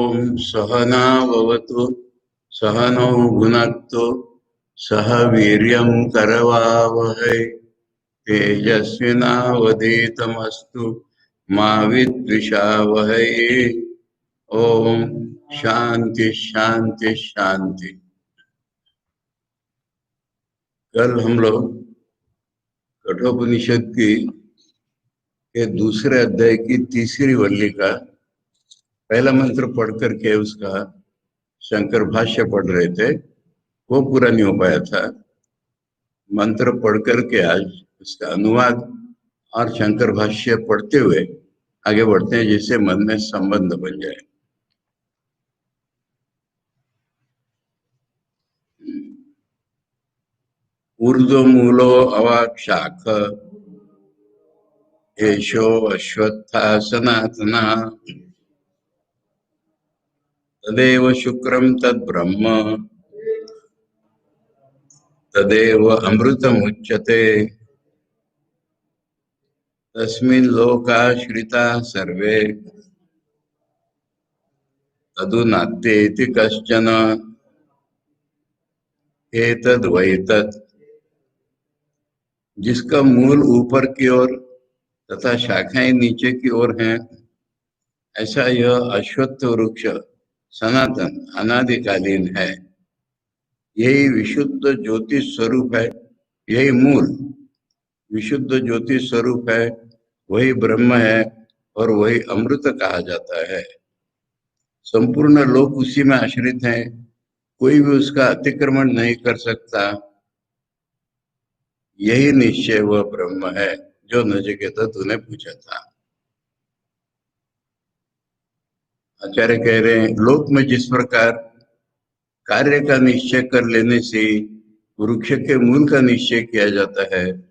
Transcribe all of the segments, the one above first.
ओम सहनाववतु सहनौ भुनक्तु सह वीर्यं करवावहै तेजस्विनावधीतमस्तु मा विद्विषावहै। ओम शांति शांति शांति। कल हम लोग कठोपनिषद के दूसरे अध्याय की तीसरी वल्ली का पहला मंत्र पढ़ करके उसका शंकर भाष्य पढ़ रहे थे, वो पूरा नहीं हो पाया था। मंत्र पढ़ करके आज उसका अनुवाद और शंकर भाष्य पढ़ते हुए आगे बढ़ते हैं, जिससे मन में संबंध बन जाए। ऊर्ध्वमूलो अवाक्षाख एषो अश्वत्था सनातना तदेव शुक्रम तद्ब्रह्म तदेव अमृतमुच्यते तस्मिन् लोकाश्रिता सर्वे तदुनात्येति कश्चन एतद्वैतत्। जिसका मूल ऊपर की ओर तथा शाखाएं नीचे की ओर हैं, ऐसा यह अश्वत्थ वृक्ष सनातन अनादिकालीन है। यही विशुद्ध ज्योति स्वरूप है, यही मूल विशुद्ध ज्योति स्वरूप है, वही ब्रह्म है और वही अमृत कहा जाता है। संपूर्ण लोक उसी में आश्रित हैं, कोई भी उसका अतिक्रमण नहीं कर सकता। यही निश्चय वह ब्रह्म है जो नचिकेता तूने पूछा था। आचार्य कह रहे हैं, लोक में जिस प्रकार कार्य का निश्चय कर लेने से वृक्ष के मूल का निश्चय किया जाता है,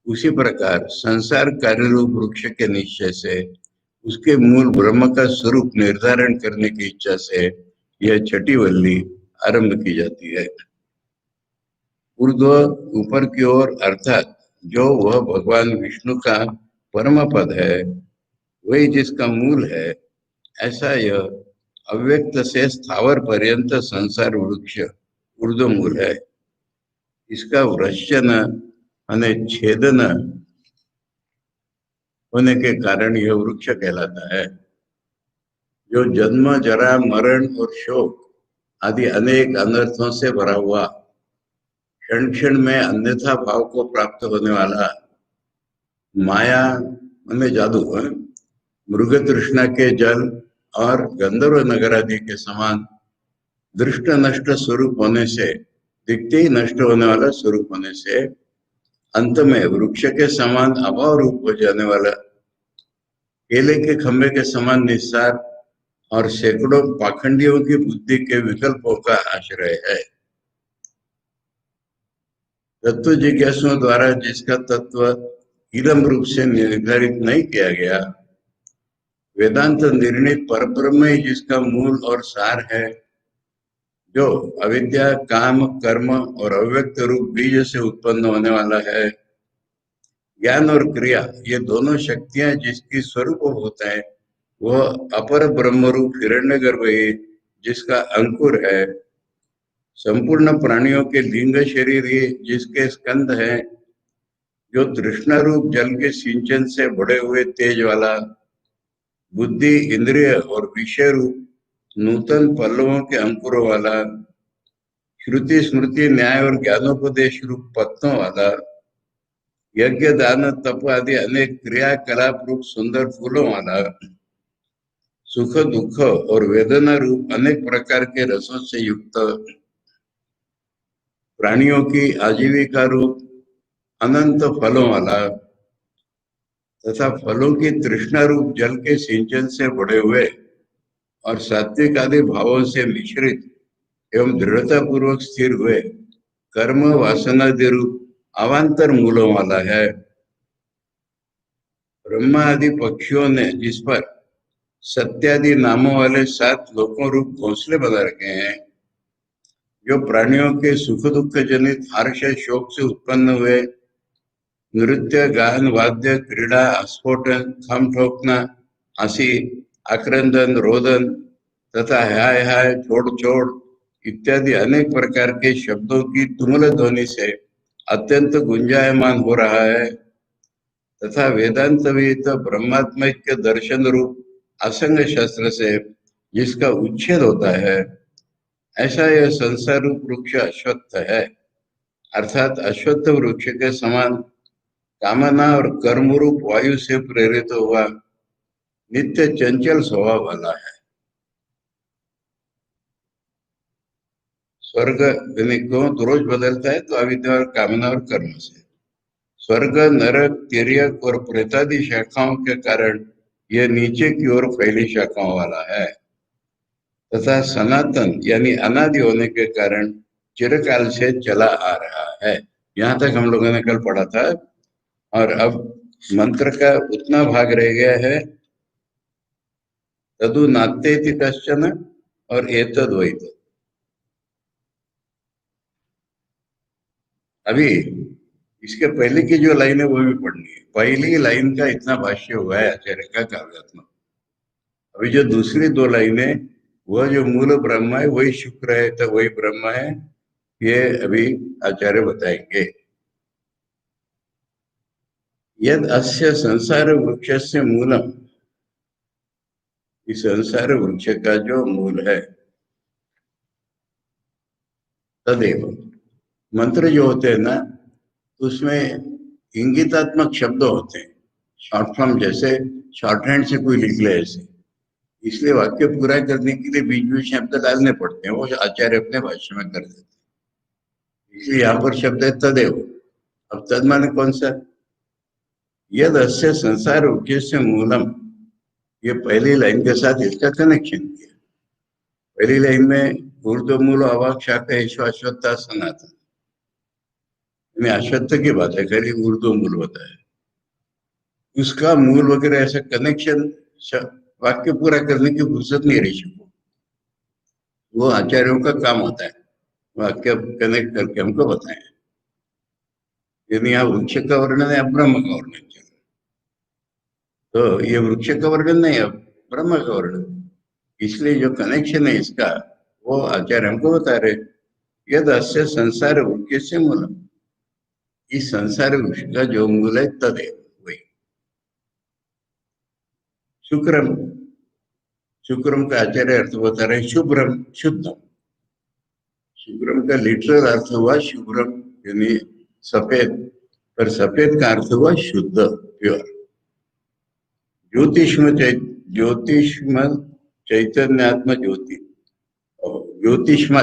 उसी प्रकार संसार कार्य रूप वृक्ष के निश्चय से उसके मूल ब्रह्म का स्वरूप निर्धारण करने की इच्छा से यह छठी वल्ली आरंभ की जाती है। ऊर्ध्व ऊपर की ओर, अर्थात जो वह भगवान विष्णु का परम पद है, वही जिसका मूल है, ऐसा यह अव्यक्त से स्थावर पर्यंत संसार वृक्ष ऊर्ध्व मूल है। इसका वृश्चन अने छेदन होने के कारण यह वृक्ष कहलाता है, जो जन्म जरा मरण और शोक आदि अनेक अनर्थों से भरा हुआ, क्षण क्षण में अन्यथा भाव को प्राप्त होने वाला, माया में जादू, मृग तृष्णा के जल और गंधर्व नगर आदि के समान दृष्ट नष्ट स्वरूप होने से, दिखते ही नष्ट होने वाला स्वरूप होने से, अंत में वृक्ष के समान अभाव रूप हो जाने वाला, केले के खंभे के समान निस्सार और सैकड़ों पाखंडियों की बुद्धि के विकल्पों का आश्रय है। तत्व जिज्ञासुओं द्वारा जिसका तत्व इलम रूप से निर्धारित नहीं किया गया, वेदांत निर्णित परब्रह्म ही जिसका मूल और सार है, जो अविद्या काम कर्म और अव्यक्त रूप बीज से उत्पन्न होने वाला है। ज्ञान और क्रिया ये दोनों शक्तियां जिसकी स्वरूप होता है, वह अपर ब्रह्म रूप हिरण्यगर्भ ही जिसका अंकुर है। संपूर्ण प्राणियों के लिंग शरीर ही जिसके स्कंद है, जो तृष्णा रूप जल के सिंचन से बढ़े हुए तेज वाला, बुद्धि इंद्रिय और विषय रूप नूतन पल्लवों के अंकुरों वाला, श्रुति स्मृति न्याय और ज्ञानोपदेश रूप पत्तों वाला, यज्ञ दान तप आदि अनेक क्रियाकलाप रूप सुंदर फूलों वाला, सुख दुख और वेदना रूप अनेक प्रकार के रसों से युक्त, प्राणियों की आजीविका रूप अनंत फलों वाला तथा फलों की तृष्णा रूप जल के सिंचन से बढ़े हुए और सात्विक आदि भावों से मिश्रित एवं दृढ़ता पूर्वक स्थिर हुए कर्म वासनादि रूप अवान्तर मूलों वाला है। ब्रह्मा आदि पक्षियों ने जिस पर सत्यादि नामों वाले 7 लोकों रूप घोंसले बना रखे हैं, जो प्राणियों के सुख दुख जनित हर्ष शोक से उत्पन्न हुए नृत्य गान वाद्य क्रीड़ा आस्फोटन खम ठोकना हंसी आक्रंदन रोदन तथा हाय हाय, छोड़ छोड़ इत्यादि अनेक प्रकार के शब्दों की तुमुल ध्वनि से अत्यंत गुंजायमान हो रहा है तथा वेदांत विहित ब्रह्मात्मिक दर्शन रूप असंग शस्त्र से जिसका उच्छेद होता है, ऐसा यह संसार रूप वृक्ष अश्वत्थ है। अर्थात अश्वत्थ वृक्ष के समान कामना और कर्म रूप वायु से प्रेरित हुआ नित्य चंचल स्वभाव वाला है। स्वर्ग को रोज बदलता है, तो अविद्या और कामना और कर्म से स्वर्ग, नरक, तिर्यक और प्रेतादि शाखाओं के कारण यह नीचे की ओर फैली शाखाओं वाला है तथा सनातन यानी अनादि होने के कारण चिरकाल से चला आ रहा है। यहाँ तक हम लोगों ने कल पढ़ा था। और अब मंत्र का उतना भाग रह गया है, तदु नात्तेति कश्चन और एतद् वैत। अभी इसके पहले की जो लाइन है वो भी पढ़नी है। पहली लाइन का इतना भाष्य हुआ है आचार्य का काव्यात्मक। अभी जो दूसरी दो लाइनें, वह जो मूल ब्रह्म है वही शुक्र है, तो वही ब्रह्म है, ये अभी आचार्य बताएंगे। यद अस्य संसार वृक्षस्य मूलम, इस संसार वृक्ष का जो मूल है, तदेव मंत्र जो होते हैं ना, उसमें इंगितात्मक शब्द होते हैं, शॉर्ट फॉर्म, जैसे शॉर्ट हैंड से कोई लिख ले ऐसे, इसलिए वाक्य पूरा करने के लिए बीच बीच शब्द डालने पड़ते हैं, वो आचार्य अपने भाष्य में कर देते हैं। इसलिए यहाँ पर शब्द है तदेव। अब तद माने कौन सा? यद अस्य संसार वृक्षस्य मूलम, ये पहली लाइन के साथ इसका कनेक्शन किया। पहली लाइन में ऊर्ध्व मूल अवाक शाखा अश्वत्था सनातन, में अश्वत्थ की बात है, खाली ऊर्ध्व मूल बताया, उसका मूल वगैरह ऐसा कनेक्शन वाक्य पूरा करने की फुर्सत नहीं ऋषि को, वो आचार्यों का काम होता है वाक्य कनेक्ट करके हमको बताएं। यदि यहाँ वृक्ष का वर्णन है, ब्रह्म का वर्णन चल, तो ये वृक्ष का वर्णन नहीं, अब ब्रह्म का वर्णन, इसलिए जो कनेक्शन है इसका, वो आचार्य हमको बता रहे। यद अस्य संसार वृक्ष से मूल, इस संसार वृक्ष का जो मूल है तदेव वही। शुक्रम, शुक्रम का आचार्य अर्थ बता रहे शुभ्रम, शुद्धम। शुभ्रम का लिटरल अर्थ हुआ शुभ्रम यानी सफेद, पर सफेद का अर्थ हुआ शुद्ध, प्योर। ज्योतिष्म ज्योतिष्म चैतन्यात्म ज्योति, ज्योतिष्म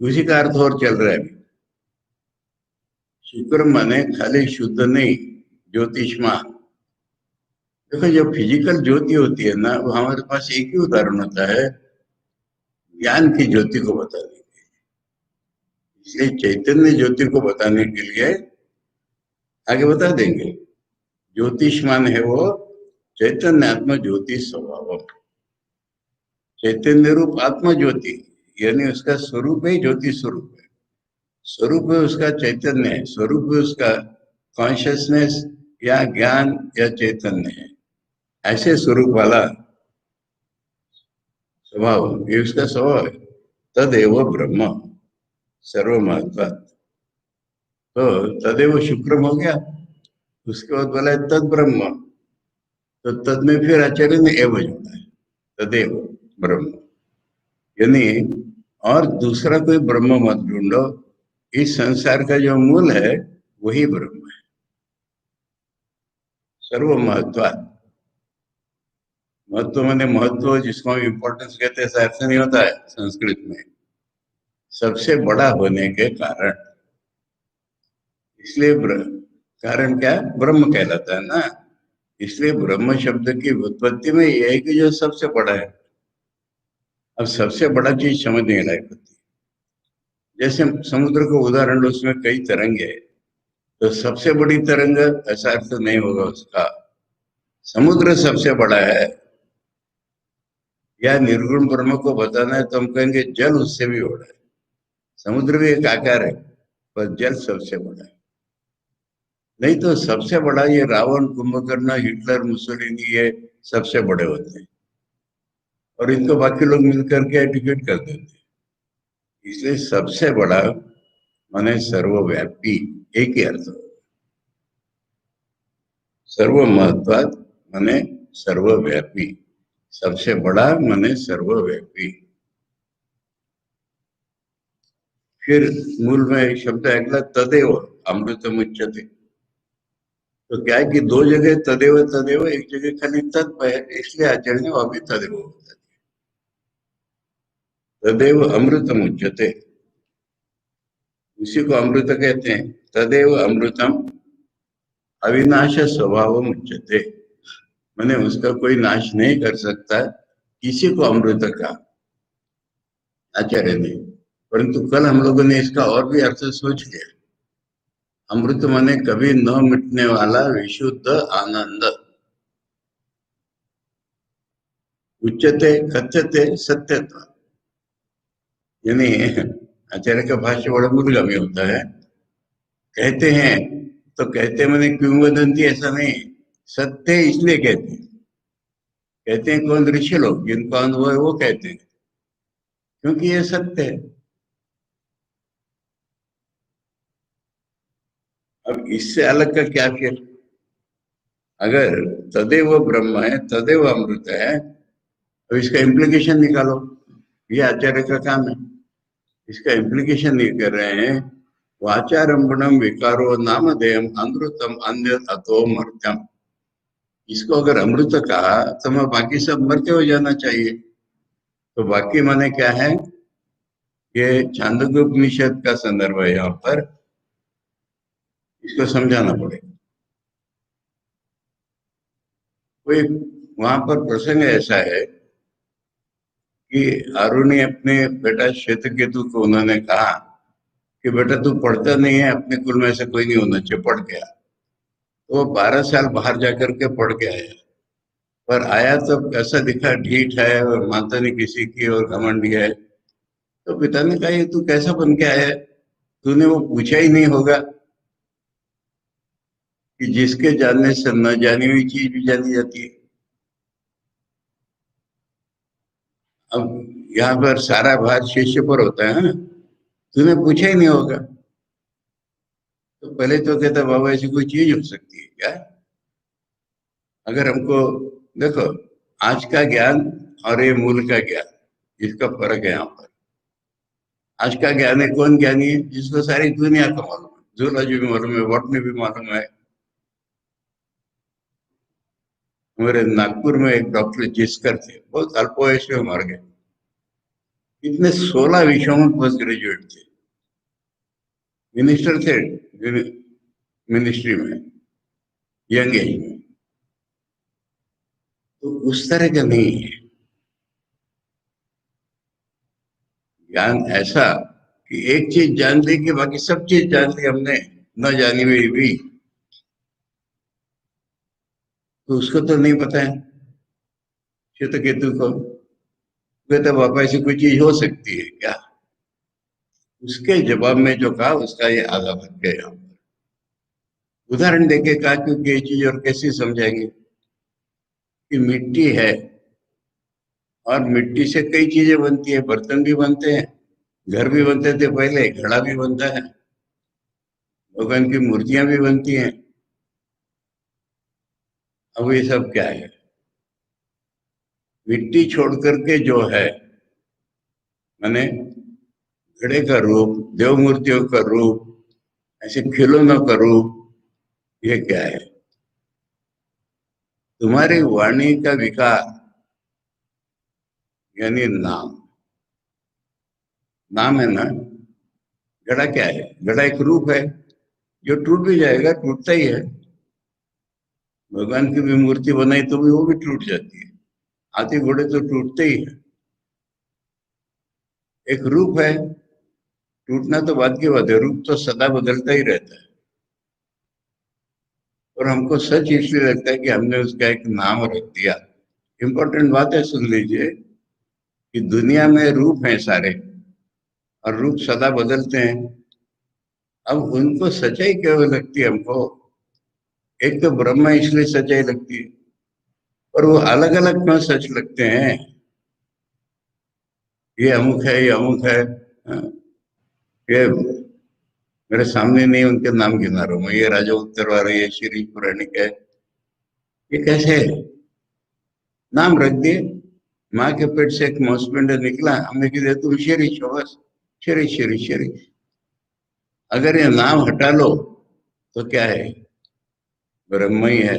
उसी का अर्थ और चल रहा है। शुक्र माने खाली शुद्ध नहीं, ज्योतिष्मा। देखो, जब फिजिकल ज्योति होती है ना, वो हमारे पास एक ही उदाहरण होता है, ज्ञान की ज्योति को बताने के लिए। इसलिए चैतन्य ज्योति को बताने के लिए आगे बता देंगे, ज्योतिष्मान है वो चैतन्य आत्मा ज्योति स्वभाव, चैतन्य रूप आत्मा ज्योति, यानी उसका स्वरूप ही ज्योति स्वरूप है। स्वरूप है उसका चैतन्य है, स्वरूप है उसका कॉन्शियसनेस या ज्ञान या चैतन्य है, ऐसे स्वरूप वाला स्वभाव, ये उसका स्वभाव है। तदेव ब्रह्म सर्वमहत्व, तो तदेव शुक्रम हो गया। उसके बाद बोला है तद ब्रह्म, तो तद में फिर आचार्य ने एव जोड़ा है, तदेव ब्रह्म, यानी और दूसरा कोई ब्रह्म मत ढूंढो, इस संसार का जो मूल है वही ब्रह्म है। सर्व महत्व, महत्व माने महत्व जिसको हम इम्पोर्टेंस कहते हैं, ऐसा अर्थ नहीं होता है संस्कृत में, सबसे बड़ा होने के कारण। इसलिए कारण क्या, ब्रह्म कहलाता है ना, इसलिए ब्रह्म शब्द की उत्पत्ति में यह है कि जो सबसे बड़ा है। अब सबसे बड़ा चीज समझने लायक होती है, जैसे समुद्र को उदाहरण लो, उसमें कई तरंगे है, तो सबसे बड़ी तरंग ऐसा अर्थ नहीं होगा उसका, समुद्र सबसे बड़ा है। या निर्गुण ब्रह्म को बताना है तो हम कहेंगे जल उससे भी बड़ा है, समुद्र भी एक आकार है, पर जल सबसे बड़ा है। नहीं तो सबसे बड़ा ये रावण, कुंभकर्ण, हिटलर, मुसोलिनी, ये सबसे बड़े होते हैं। और इनको बाकी लोग मिलकर के एडुकेट कर देते। इसलिए सबसे बड़ा माने सर्वव्यापी, एक ही अर्थ। सर्व महत्वात माने सर्वव्यापी, सबसे बड़ा माने सर्वव्यापी। फिर मूल में एक शब्द अगला तदेव अमृतम उच्यते। तो क्या है कि दो जगह तदेव तदेव, एक जगह खाली तत्व है, इसलिए आचार्य ने वहां भी तदेव बता दिया। तदेव अमृतम उच्यते, उसी को अमृत कहते हैं। तदेव अमृतम अविनाश स्वभाव उच्यते, मैंने उसका कोई नाश नहीं कर सकता, किसी को अमृत का आचार्य ने। परंतु कल हम लोगों ने इसका और भी अर्थ सोच लिया। अमृत माने कभी न मिटने वाला विशुद्ध आनंद। उच्चते कथ्यते सत्यत्व, यानी आचार्य का भाष्य बड़ा मूलगामी होता है। कहते हैं तो कहते मैंने किंवदंती ऐसा नहीं, सत्य इसलिए कहते हैं। कहते हैं कौन? ऋषि लोग, जिनका अनुभव है वो कहते हैं, क्योंकि ये सत्य है। अब इससे अलग का क्या फिर? अगर तदेव ब्रह्म है, तदेव अमृत है, तो इसका इम्प्लीकेशन निकालो। ये आचार्य का काम है। इसका इम्प्लीकेशन ये कर रहे हैं, वाचारंभणम विकारो नामधेयम अमृतम अन्य अतो मर्त्यम। इसको अगर अमृत कहा तो मैं बाकी सब मरते हो जाना चाहिए। तो बाकी माने क्या है? ये छांदोग्य उपनिषद का संदर्भ है यहाँ पर, इसको समझाना पड़ेगा। कोई वहां पर प्रसंग ऐसा है कि अरुणी अपने बेटा श्वेतकेतु को उन्होंने कहा कि बेटा तू पढ़ता नहीं है, अपने कुल में ऐसा कोई नहीं होना चाहिए, पढ़ गया। तो वो 12 साल बाहर जाकर के पढ़ के आया, पर आया तो ऐसा दिखा ढीठ है और माता नहीं किसी की और घमंडी है। तो पिता ने कहा ये तू कैसा बन के आया है? तूने वो पूछा ही नहीं होगा कि जिसके जानने से न जानी हुई चीज भी जानी जाती है। अब यहाँ पर सारा भार शिष्य पर होता है ना, तूने पूछा ही नहीं होगा। तो पहले तो कहता बाबा ऐसी कोई चीज हो सकती है क्या? अगर हमको देखो, आज का ज्ञान और ये मूल का ज्ञान, इसका फर्क है यहाँ पर। आज का ज्ञान है, कौन ज्ञानी है? जिसको सारी दुनिया का मालूम है, जूलॉजी भी मालूम है, बॉटनी भी मालूम है। हमारे नागपुर में एक डॉक्टर जिसकर थे, बहुत अल्पायुष में मर गए। इतने 16 विषयों में पोस्ट ग्रेजुएट थे, मिनिस्टर थे मिनिस्ट्री में, यंग एज में। तो उस तरह का नहीं है ज्ञान, ऐसा कि एक चीज जान ली कि बाकी सब चीज जान ली हमने, न जानी हुई भी। तो उसको तो नहीं पता है श्वेतकेतु को। कहता पापा ऐसी कोई चीज हो सकती है क्या? उसके जवाब में जो कहा उसका ये आधा बन गया। उदाहरण देके कहा, क्योंकि ये चीज और कैसे समझाएंगे कि मिट्टी है और मिट्टी से कई चीजें बनती है, बर्तन भी बनते हैं, घर भी बनते थे पहले, घड़ा भी बनता है, भगवान की मूर्तियां भी बनती हैं। अब ये सब क्या है? मिट्टी छोड़ करके जो है, माने घड़े का रूप, देव मूर्तियों का रूप, ऐसे खिलौनों का रूप, ये क्या है? तुम्हारी वाणी का विकार, यानी नाम। नाम है ना, घड़ा क्या है? घड़ा एक रूप है जो टूट भी जाएगा, टूटता ही है। भगवान की भी मूर्ति बनाई तो भी वो भी टूट जाती है, हाथी घोड़े तो टूटते ही है। एक रूप है, टूटना तो बात की बात है, रूप तो सदा बदलता ही रहता है। और हमको सच इसलिए लगता है कि हमने उसका एक नाम रख दिया। इंपॉर्टेंट बात है, सुन लीजिए कि दुनिया में रूप है सारे, और रूप सदा बदलते हैं। अब उनको सच्चाई क्यों लगती है हमको? एक तो ब्रह्म इसलिए सच्चाई लगती है, और वो अलग अलग क्यों सच लगते हैं? ये अमुक है, ये अमुक है। हाँ, ये मेरे सामने नहीं उनके नाम गिना रहा हूं मैं, ये राजा उत्तर वाला, ये श्री पुराणिक है। ये कैसे है? नाम रख दिए। माँ के पेट से एक मौसपिंड निकला, हमने कह दिया तुम शिरीष हो बस। शिरीष शिरीष शिरीष। अगर ये नाम हटा लो तो क्या है? ब्रह्म ही है।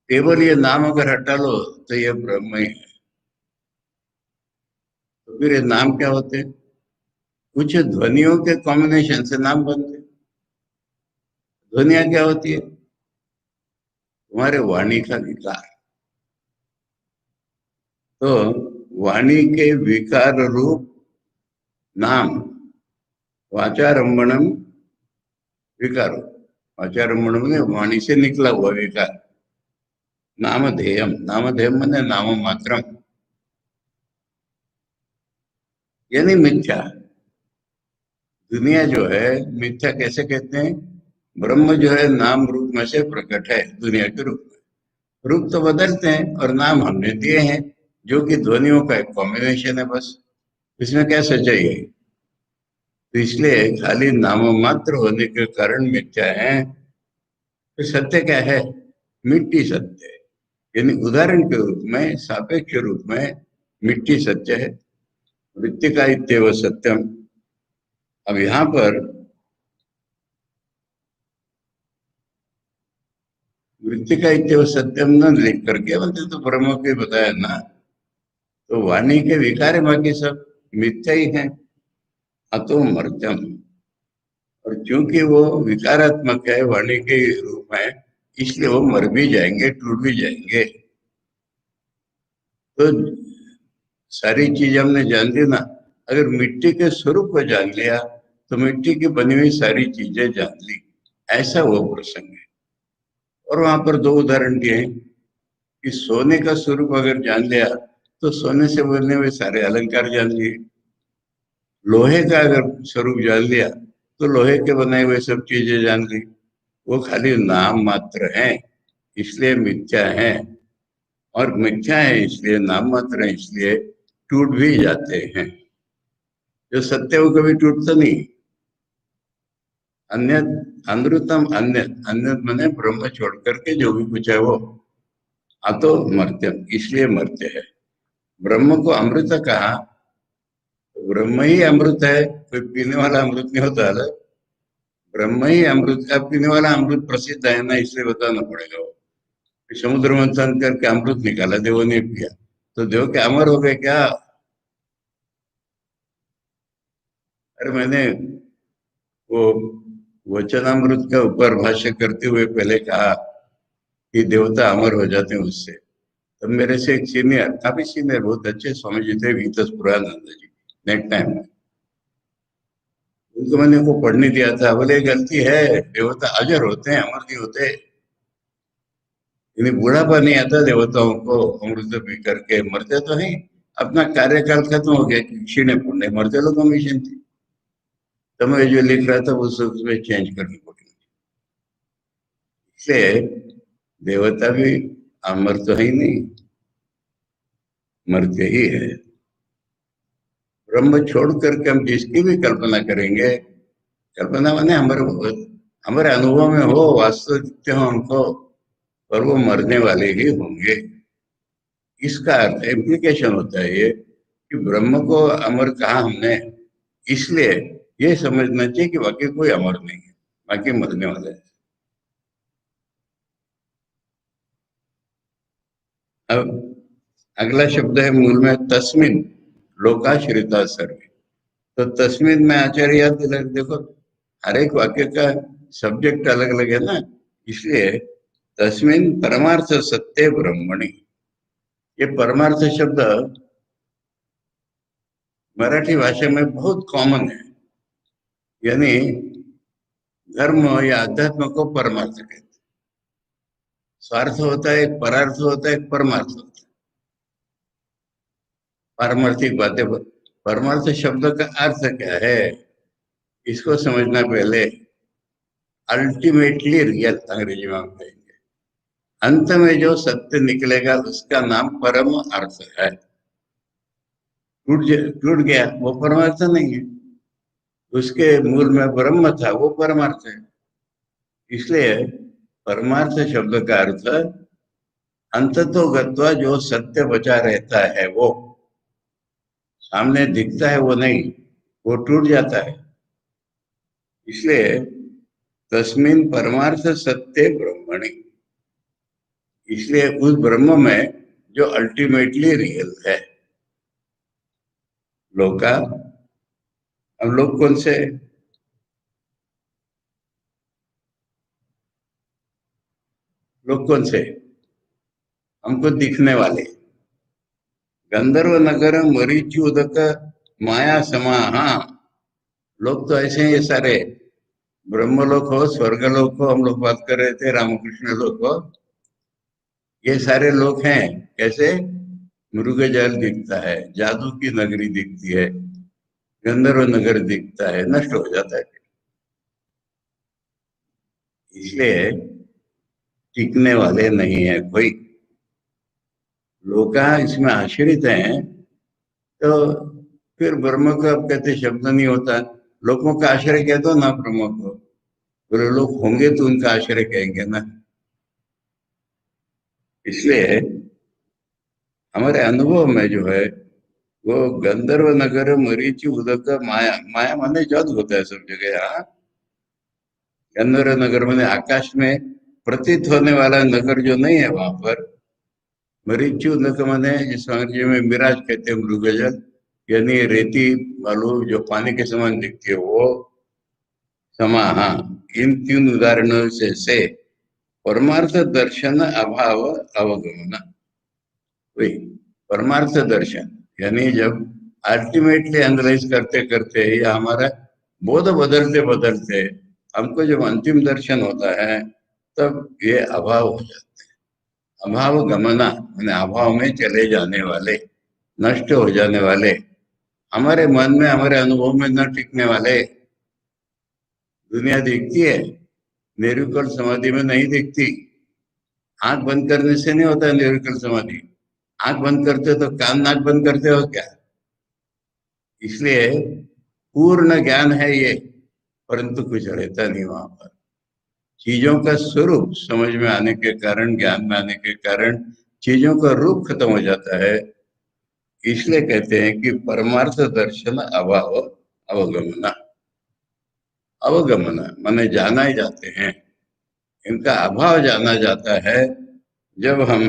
केवल ये नाम अगर हटा लो तो ये ब्रह्म ही है। तो फिर ये नाम क्या होते हैं? कुछ ध्वनियों के कॉम्बिनेशन से नाम बनते हैं। ध्वनिया क्या होती है? तुम्हारे वाणी का विकार। तो वाणी के विकार रूप नाम, वाचारंभणम विकारो। वाचारंभणम ने वाणी से निकला हुआ विकार। नामधेयम, नामधेयम मैंने नाम मात्रम, यानी मिथ्या। दुनिया जो है मिथ्या कैसे कहते हैं? ब्रह्म जो है नाम रूप में से प्रकट है दुनिया के रूप में। रूप तो बदलते हैं और नाम हमने दिए हैं, जो कि ध्वनियों का एक कॉम्बिनेशन है बस। इसमें क्या सच्चाई है? तो इसलिए खाली नाम मात्र होने के कारण मिथ्या है। तो सत्य क्या है? मिट्टी सत्य है। यानी उदाहरण के रूप में, सापेक्ष रूप में मिट्टी सत्य है। मृत्तिका इत्येव सत्यम। अब यहाँ पर मृत्तिका इत्येव सत्यम न लिख करके बोलते तो ब्रह्म को ही बताया ना। तो वाणी के विकार है, बाकी सब मिथ्या ही है। अतो मर्त्यम। और क्योंकि वो विकारात्मक है वाणी के रूप में, इसलिए वो मर भी जाएंगे, टूट भी जाएंगे। तो सारी चीज हमने जान ली ना। अगर मिट्टी के स्वरूप को जान लिया तो मिट्टी की बनी हुई सारी चीजें जान ली। ऐसा वो प्रसंग है। और वहां पर दो उदाहरण दिए हैं कि सोने का स्वरूप अगर जान लिया तो सोने से बनने हुए सारे अलंकार जान लिए। लोहे का अगर स्वरूप जान लिया तो लोहे के बनाए हुए सब चीजें जान ली। वो खाली नाम मात्र है, इसलिए मिथ्या है। और मिथ्या है इसलिए, नाम मात्र है इसलिए टूट भी जाते हैं। जो सत्य वो कभी टूटता नहीं। अन्य अनृतम, अन्य अन्य मैंने ब्रह्म छोड़ करके जो भी कुछ है वो अतो मर्त्यम, इसलिए मर्त्य है। ब्रह्म को अमृत कहा तो ब्रह्म ही अमृत है, कोई पीने वाला अमृत नहीं होता है। ब्रह्म ही अमृत का, पीने वाला अमृत प्रसिद्ध है ना, इसलिए बताना पड़ेगा। वो समुद्र मंथन करके अमृत निकाला, देवों ने पिया तो देव के अमर हो गए क्या? अरे मैंने वो वचनामृत का ऊपर भाष्य करते हुए पहले कहा कि देवता अमर हो जाते हैं उससे। तब मेरे से एक सीनियर, काफी सीनियर, बहुत अच्छे स्वामी जी थे, वीतसपुरानंद जी, नेक्स्ट टाइम में, उनको मैंने वो पढ़ने दिया था। बोले गलती है, देवता अजर होते हैं, अमर नहीं होते। यानी बुढ़ापा नहीं आता देवताओं को, अमृत पी करके मरते तो है। अपना कार्यकाल खत्म हो गया, क्षीण पुण्य मरते लोग हमेशा थी। तो मैं जो लिख रहा था वो सब उसमें चेंज करनी पड़ी। इसलिए देवता भी अमर तो है ही नहीं, मरते ही है। ब्रह्म छोड़ करके हम जिसकी भी कल्पना करेंगे, कल्पना माने हमारे हमारे अनुभव में हो, वास्तविकता हो उनको, पर वो मरने वाले ही होंगे। इसका अर्थ इम्प्लीकेशन होता है ये कि ब्रह्म को अमर कहा हमने, इसलिए ये समझना चाहिए कि बाकी कोई अमर नहीं है, बाकी मरने वाले हैं। अब अगला शब्द है मूल में तस्मिन लोकाश्रिता सर्वे। तो तस्मिन में आचार्य याद दिला, देखो हर एक वाक्य का सब्जेक्ट अलग अलग है ना, इसलिए तस्मिन परमार्थ सत्य ब्रह्मणि। ये परमार्थ शब्द मराठी भाषा में बहुत कॉमन है। यानी धर्म या अध्यात्म को परमार्थ कहते हैं। स्वार्थ होता है एक, परार्थ होता है एक, परमार्थ होता है। पारमार्थिक बातें, परमार्थ शब्द का अर्थ क्या है इसको समझना पहले। अल्टीमेटली रियल अंग्रेजी में हम कहेंगे, अंत में जो सत्य निकलेगा उसका नाम परम अर्थ है। टूट गया, वो परमार्थ नहीं है। उसके मूल में ब्रह्म था, वो परमार्थ है। इसलिए परमार्थ शब्द का अर्थ अंततो गत्वा जो सत्य बचा रहता है, वो सामने दिखता है वो नहीं, वो टूट जाता है। इसलिए तस्मिन परमार्थ सत्य ब्रह्मणि, इसलिए उस ब्रह्म में जो अल्टीमेटली रियल है। लोका, हम लोग कौन से? लोग कौन से? हमको दिखने वाले। गंधर्व नगर मरीचि उदक माया समाहा, लोग तो ऐसे हैं ये सारे। ब्रह्मलोक हो, स्वर्गलोक हो, हम लोग बात कर रहे थे, रामकृष्ण लोक हो, ये सारे लोग हैं। कैसे? मृग जल दिखता है, जादू की नगरी दिखती है, गंधर्व नगर दिखता है, नष्ट हो जाता है। इसलिए टिकने वाले नहीं है कोई। लोग इसमें आश्रित हैं, तो फिर ब्रह्म का अब कहते शब्द नहीं होता। लोगों का आश्रय कह दो ना ब्रह्म को, बोले लोग होंगे तो उनका आश्रय कहेंगे ना। इसलिए हमारे अनुभव में जो है वो गंधर्व नगर मरीचि उदक माया, माया माने जादू होता है सब जगह। यहाँ गंधर्व नगर माने आकाश में प्रतीत होने वाला नगर जो नहीं है वहां पर। मरीचि उदक माने जिस अंग्रेजी में मिराज कहते हैं, मृगजल, यानी रेती वालू जो पानी के समान दिखती है वो समाहा। इन तीन उदाहरणों से परमार्थ दर्शन अभाव अवगमन, वही परमार्थ दर्शन, यानी जब अल्टीमेटली एनालाइज करते करते या हमारा बोध बदलते बदलते हमको जब अंतिम दर्शन होता है, तब ये अभाव हो जाता है। अभाव गमना यानी अभाव में चले जाने वाले, नष्ट हो जाने वाले, हमारे मन में हमारे अनुभव में न टिकने वाले। दुनिया दिखती है, निर्विकल्प समाधि में नहीं दिखती। आंख बंद करने से नहीं होता है निर्विकल्प समाधि। आंख बंद करते हो तो कान नाक बंद करते हो क्या? इसलिए पूर्ण ज्ञान है ये, परंतु कुछ रहता नहीं वहां पर। चीजों का स्वरूप समझ में आने के कारण, ज्ञान में आने के कारण चीजों का रूप खत्म हो जाता है। इसलिए कहते हैं कि परमार्थ दर्शन अभाव अवगमना। अवगमना माने जाना ही जाते हैं, इनका अभाव जाना जाता है जब हम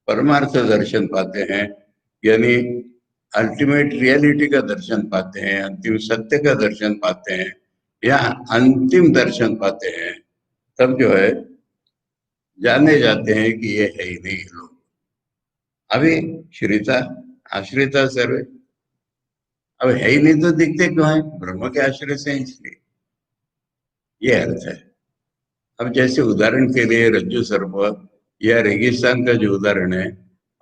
परमार्थ दर्शन पाते हैं, यानी अल्टीमेट रियलिटी का दर्शन पाते हैं, अंतिम सत्य का दर्शन पाते हैं, या अंतिम दर्शन पाते हैं। तब जो है जाने जाते हैं कि ये है ही नहीं लोग। अभी श्रिता आश्रिता सर्वे, अब है ही नहीं तो दिखते क्यों है? ब्रह्म के आश्रय से हैं, इसलिए ये अर्थ है। अब जैसे उदाहरण के लिए रज्जु सर्प या रेगिस्तान का जो उदाहरण है,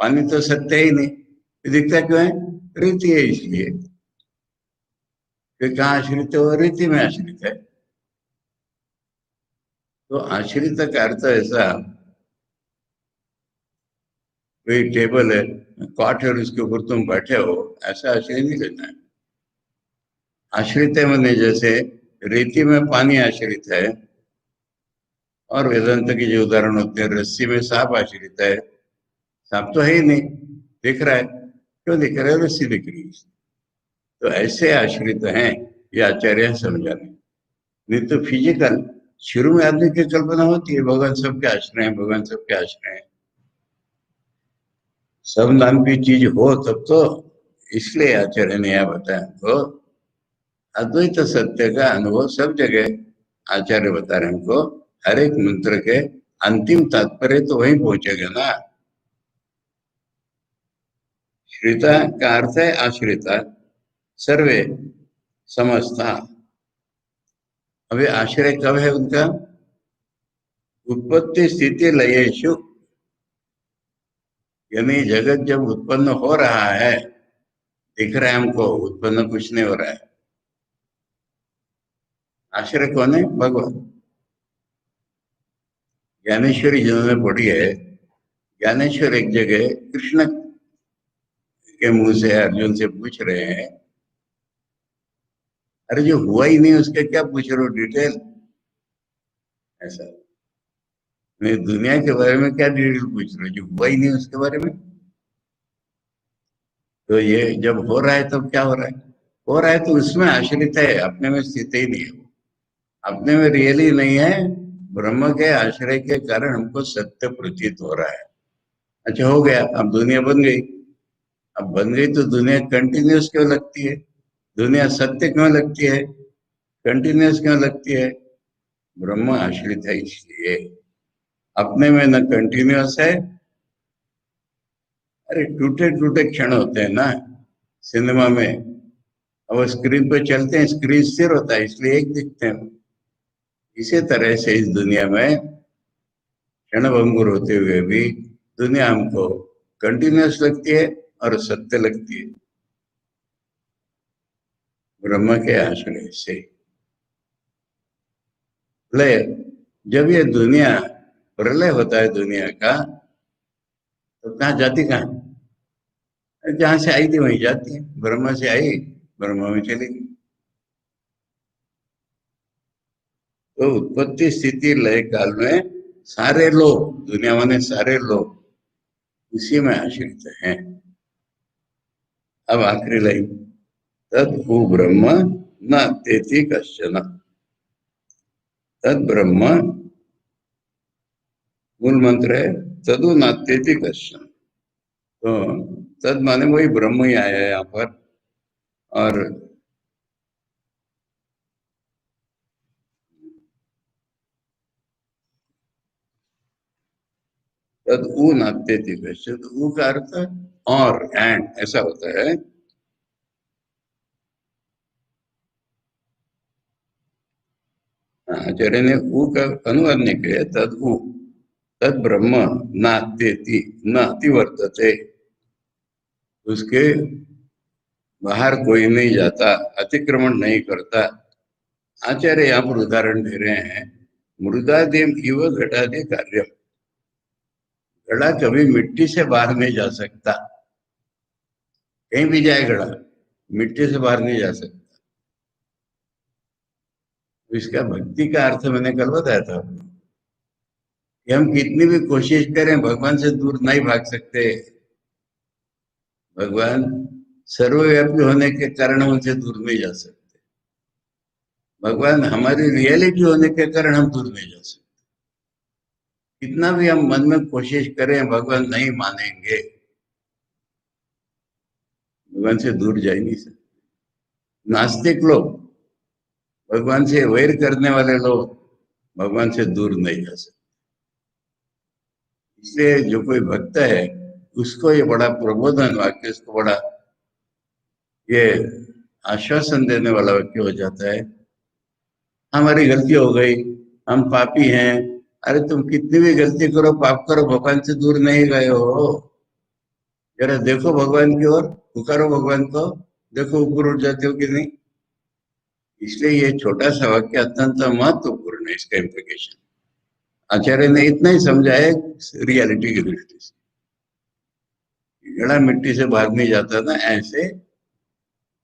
पानी तो सत्य ही नहीं, ये दिखता क्यों है? रीति है, इसलिए। फिर कहाँ आश्रित है? वो रीति में आश्रित है। तो आश्रित का अर्थ ऐसा, कोई टेबल है, कॉट है और उसके ऊपर तुम बैठे हो, ऐसा आश्रय नहीं लेना है। आश्रित है मैंने जैसे रेती में पानी आश्रित है, और वेदांत की जो उदाहरण होते हैं, रस्सी में सांप आश्रित है। सांप तो है ही नहीं, दिख रहा है, क्यों दिख रहा है? रस्सी दिख रही है। तो ऐसे आश्रित हैं, ये आचार्य समझाने। नहीं तो फिजिकल शुरू में आदमी की कल्पना होती है भगवान सबके आश्रय है, भगवान सबके आश्रय है, सब नाम की चीज हो तब तो। इसलिए आचार्य ने यह बताया हमको अद्वैत सत्य का अनुभव सब जगह। आचार्य बता रहे हमको हर एक मंत्र के अंतिम तात्पर्य तो वहीं पहुंचेगा ना। श्रिता का अर्थ है आश्रिता, सर्वे समझता। अभी आश्रय कब है उनका? उत्पत्ति स्थिति लयेशु, यानी जगत जब उत्पन्न हो रहा है, दिख रहा है हमको, उत्पन्न कुछ नहीं हो रहा है। आश्रय कौन है? भगवान। ज्ञानेश्वरी जिन्होंने पढ़ी है, ज्ञानेश्वर एक जगह कृष्ण के मुंह से अर्जुन से पूछ रहे हैं, अरे जो हुआ ही नहीं उसके क्या पूछ रहे हो डिटेल? ऐसा मैं दुनिया के बारे में क्या डिटेल पूछ रहे हो, जो हुआ ही नहीं उसके बारे में? तो ये जब हो रहा है तब क्या हो रहा है? हो रहा है तो उसमें आश्रित है, अपने में स्थित ही नहीं है वो, अपने में रियली नहीं है। ब्रह्म के आश्रय के कारण हमको सत्य प्रतीत हो रहा है। अच्छा हो गया, अब दुनिया बन गई। अब बन गई तो दुनिया कंटिन्यूस क्यों लगती है? दुनिया सत्य क्यों लगती है, कंटिन्यूस क्यों लगती है? ब्रह्म आश्रित है इसलिए। अपने में न कंटिन्यूस है। अरे टूटे टूटे क्षण होते हैं ना सिनेमा में, अब वो स्क्रीन पे चलते हैं, स्क्रीन स्थिर होता है इसलिए एक दिखते हैं। इसी तरह से इस दुनिया में क्षण भंगुर होते हुए भी दुनिया हमको कंटिन्यूस लगती है और सत्य लगती है, ब्रह्म के आश्रय से। प्रलय, जब ये दुनिया प्रलय होता है दुनिया का, तो कहाँ जाती, कहाँ? जहां से आई थी वहीं जाती है। ब्रह्म से आई, ब्रह्म में चली गई। तो उत्पत्ति स्थिति लय काल में सारे लोग, दुनिया माने सारे लोग उसी में आश्रित हैं। अब आखिरी लाइन, तद वो ब्रह्म न तेति कश्चन। तद ब्रह्म मूल मंत्र है, तदु नात्यति कश्चन। तो तद माने वही ब्रह्म ही आया है यहाँ पर। और तद उ नात्यति कश्चन, उ का अर्थ और एंड ऐसा होता है। आचार्य ने उ का अनुवाद नहीं किया, तद उ, तद ब्रह्म नात्यति, न अतिवर्तते, उसके बाहर कोई नहीं जाता, अतिक्रमण नहीं करता। आचार्य यहाँ पर उदाहरण दे रहे हैं, मृदादिम इव घटादि कार्य। घड़ा कभी मिट्टी से बाहर नहीं जा सकता, कहीं भी जाए घड़ा मिट्टी से बाहर नहीं जा सकता। तो इसका भक्ति का अर्थ मैंने कल बताया था कि हम कितनी भी कोशिश करें भगवान से दूर नहीं भाग सकते। भगवान सर्वव्यापी होने के कारण हम उनसे दूर नहीं जा सकते। भगवान हमारी रियलिटी होने के कारण हम दूर नहीं जा सकते। कितना भी हम मन में कोशिश करें भगवान नहीं मानेंगे, भगवान से दूर जा ही नहीं सकते। नास्तिक लोग, भगवान से वैर करने वाले लोग भगवान से दूर नहीं जा सकते। इसलिए जो कोई भक्त है उसको ये बड़ा प्रबोधन वाक्य, उसको बड़ा ये आश्वासन देने वाला वाक्य हो जाता है। हमारी गलती हो गई, हम पापी हैं। अरे तुम कितनी भी गलती करो, पाप करो, भगवान से दूर नहीं गए हो। जरा देखो भगवान की ओर, पुकारो भगवान को, देखो ऊपर उठ जाते हो कि नहीं। इसलिए ये छोटा सा वाक्य अत्यंत महत्वपूर्ण है, इसका इम्प्लीकेशन। आचार्य ने इतना ही समझा है रियलिटी की दृष्टि से। घड़ा मिट्टी से बाहर नहीं जाता ना, ऐसे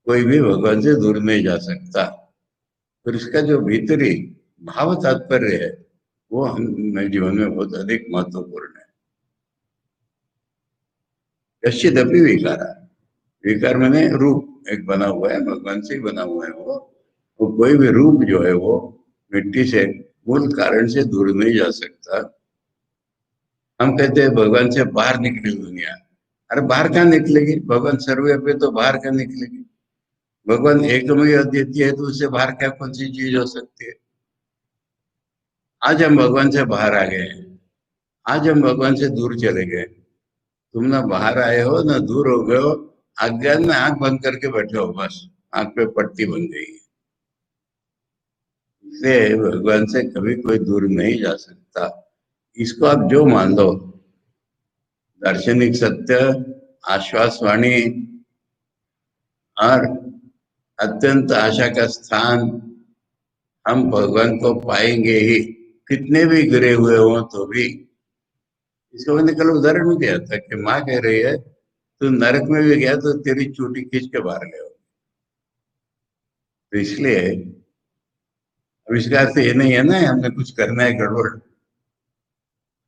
कोई भी भगवान से दूर नहीं जा सकता। फिर इसका जो भीतरी भाव तात्पर्य है वो हम जीवन में बहुत अधिक महत्वपूर्ण है। कश्चिदपि विकार, विकार मैंने रूप एक बना हुआ है, भगवान से ही बना हुआ है वो कोई भी रूप जो है वो मिट्टी से, मूल कारण से दूर नहीं जा सकता। हम कहते हैं भगवान से बाहर निकली दुनिया। अरे बाहर कहाँ निकलेगी, भगवान सर्वव्यापी तो बाहर कहाँ निकलेगी? भगवान एकमय अद्वितीय है, तो उससे बाहर क्या कौन सी चीज हो सकती है? आज हम भगवान से बाहर आ गए हैं, आज हम भगवान से दूर चले गए। तुम ना बाहर आए हो ना दूर हो गए हो, अज्ञान में आंख बंद करके बैठे हो, बस आंख पे पट्टी बन गई है। इसलिए भगवान से कभी कोई दूर नहीं जा सकता। इसको आप जो मान लो, दार्शनिक सत्य, आश्वासवाणी और अत्यंत आशा का स्थान, हम भगवान को पाएंगे ही, कितने भी गिरे हुए हों तो भी। इसको मैंने कल उदाहरण में दिया था कि माँ कह रही है तो नरक में भी गया तो तेरी चोटी खींच के बाहर ले आओ। तो इसलिए अब इसका अर्थ ये नहीं है ना हमने कुछ करना है गड़बड़।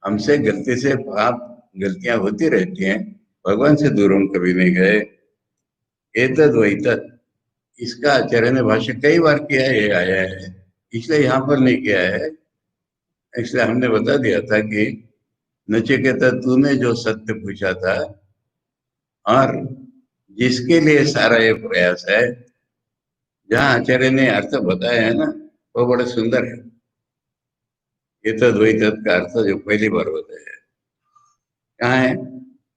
हमसे गलती से पाप गलतियां होती रहती हैं, भगवान से दूर हम कभी नहीं गए। एतद वैतद, इसका आचार्य ने भाष्य कई बार किया है, ये आया है, इसलिए यहाँ पर नहीं किया है। इसलिए हमने बता दिया था कि नचिकेता तूने जो सत्य पूछा था और जिसके लिए सारा ये प्रयास है, जहाँ आचार्य ने अर्थ बताया है ना, वो बड़ा सुंदर है। एतद वैतद का अर्थ जो पहली बार बताया है, कहाँ है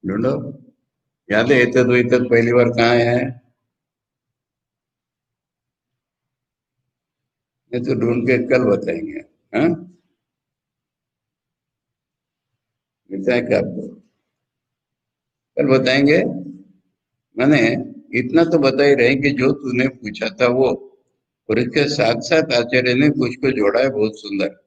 ढूंढो, याद है एतद वैतद पहली बार कहाँ है? ये तो ढूंढ के कल बताएंगे। हाँ, मिलता है क्या आपको? कल बताएंगे। मैंने इतना तो बता ही रहे कि जो तूने पूछा था वो, और इसके साथ साथ आचार्य ने कुछ को जोड़ा है बहुत सुंदर।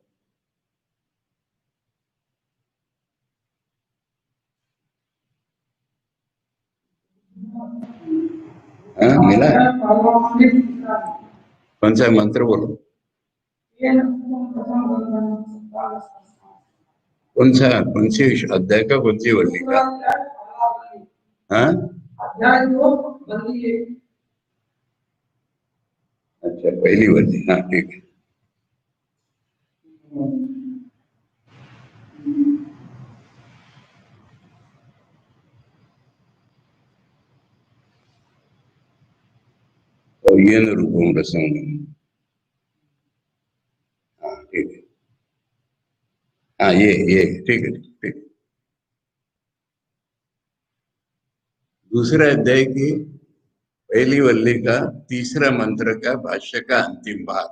हाँ मिला है। कौन सा मंत्र बोलो? कौन सा, कौन सी अध्याय का, कौन सी वल्ली का? हाँ, अच्छा पहली वल्ली, हाँ ठीक है। तो ये न रूपम रसम, हाँ ठीक है। हाँ ये ठीक है, ठीक। दूसरे अध्याय की पहली वल्ली का तीसरा मंत्र का भाष्य का अंतिम भाग,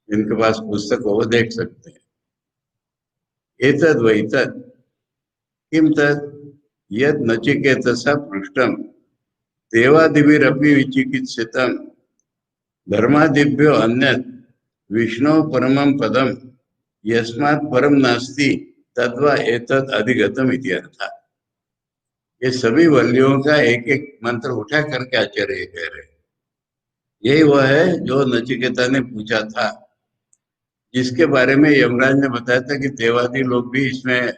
इनके पास पुस्तक हो वो देख सकते हैं। एतद वैतद किम तद यद नचिकेतसा पृष्ठम देवादिभिरपि विचिकित्सितम धर्मादिभ्यो अन्यत् विष्णु परमं पदम यस्मात् परम नास्ति तद्वा एतद अधिगतम इति अर्थः। ये सभी वल्लियों का एक एक मंत्र उठा करके आचार्य कह रहे हैं। यही वह है जो नचिकेता ने पूछा था, जिसके बारे में यमराज ने बताया था कि देवादी लोग भी इसमें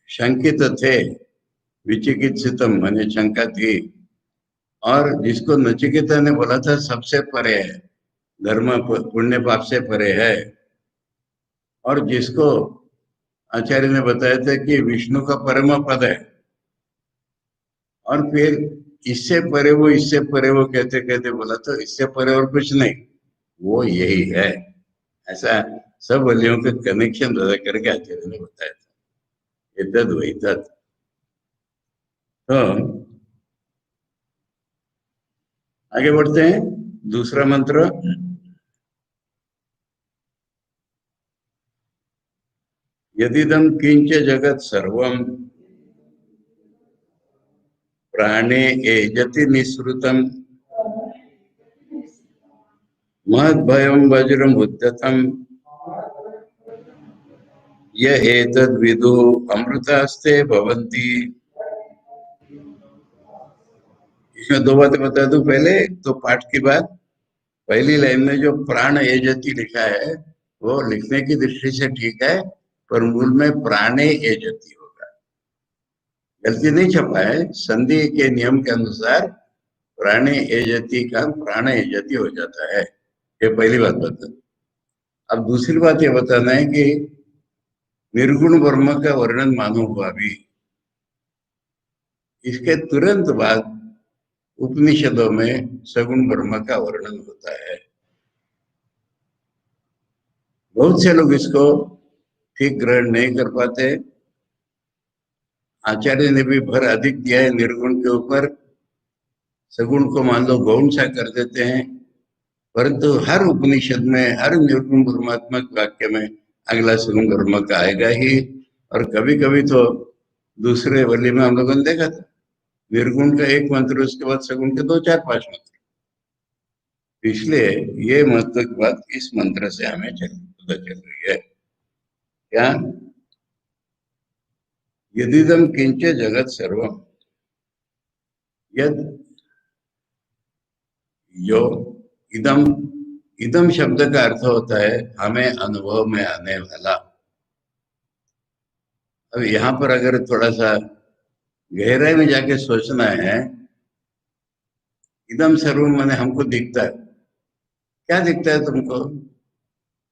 शंकित थे, विचिकित्सितम माने शंका थी, और जिसको नचिकेता ने बोला था सबसे परे है, धर्म पुण्य पाप से परे है, और जिसको आचार्य ने बताया था कि विष्णु का परम पद है, और फिर इससे परे वो, इससे परे वो कहते कहते बोला तो इससे परे और कुछ नहीं, वो यही है। ऐसा सब वलियों के कनेक्शन बता करके आचार्य ने बताया था। एतद वही तद। तो आगे बढ़ते हैं, दूसरा मंत्र। यदिदम किंच जगत सर्वम प्राणे एजति निःसृतम महद भयम वज्रम उद्यतम य एतद् विदु अमृतास्ते भवन्ति। इसमें दो बातें बता दूं पहले, तो पाठ की बात। पहली लाइन में जो प्राण एजति लिखा है वो लिखने की दृष्टि से ठीक है, पर मूल में प्राणे एजति होगा, गलती नहीं छपा है। संधि के नियम के अनुसार प्राणे एजति का प्राण एजति हो जाता है। ये पहली बात बता। अब दूसरी बात ये बताना है कि निर्गुण ब्रह्म का वर्णन मानो हुआ भी, इसके तुरंत बाद उपनिषदों में सगुण ब्रह्म का वर्णन होता है। बहुत से लोग इसको ठीक ग्रहण नहीं कर पाते। आचार्य ने भी भर अधिक दिया है निर्गुण के ऊपर, सगुण को मान लो गौण सा कर देते हैं, परंतु हर उपनिषद में हर निर्गुण ब्रह्मात्मक वाक्य में अगला सगुण ब्रह्म का आएगा ही। और कभी कभी तो दूसरे वली में हम लोगों ने देखा था, निर्गुण का एक मंत्र, उसके बाद सगुण के दो चार पांच मंत्र। इसलिए ये महत्व की बात इस मंत्र से हमें पता चल रही है। क्या? यदिदम किंच जगत सर्वम, यद यो इदम, इदम शब्द का अर्थ होता है हमें अनुभव में आने वाला। अब यहाँ पर अगर थोड़ा सा गहराई में जाके सोचना है, इदम सर्वम माने हमको दिखता है। क्या दिखता है तुमको?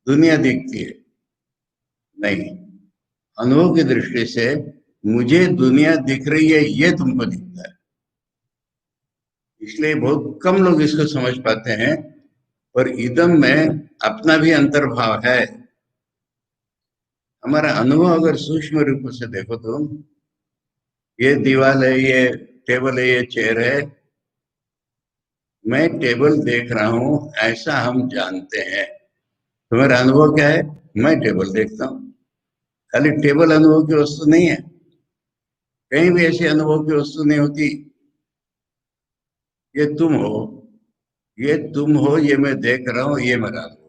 दुनिया दिखती है? नहीं, अनुभव की दृष्टि से मुझे दुनिया दिख रही है ये तुमको दिखता है। इसलिए बहुत कम लोग इसको समझ पाते हैं। पर इदम में अपना भी अंतर्भाव है। हमारा अनुभव अगर सूक्ष्म रूप से देखो तो ये दीवार है, ये टेबल है, ये चेयर है, मैं टेबल देख रहा हूं ऐसा हम जानते हैं। तो मेरा अनुभव क्या है? मैं टेबल देखता हूं। खाली टेबल अनुभव की वस्तु नहीं है, कहीं भी ऐसी अनुभव की वस्तु नहीं होती। ये तुम हो, ये तुम हो, ये मैं देख रहा हूं, ये मेरा अनुभव।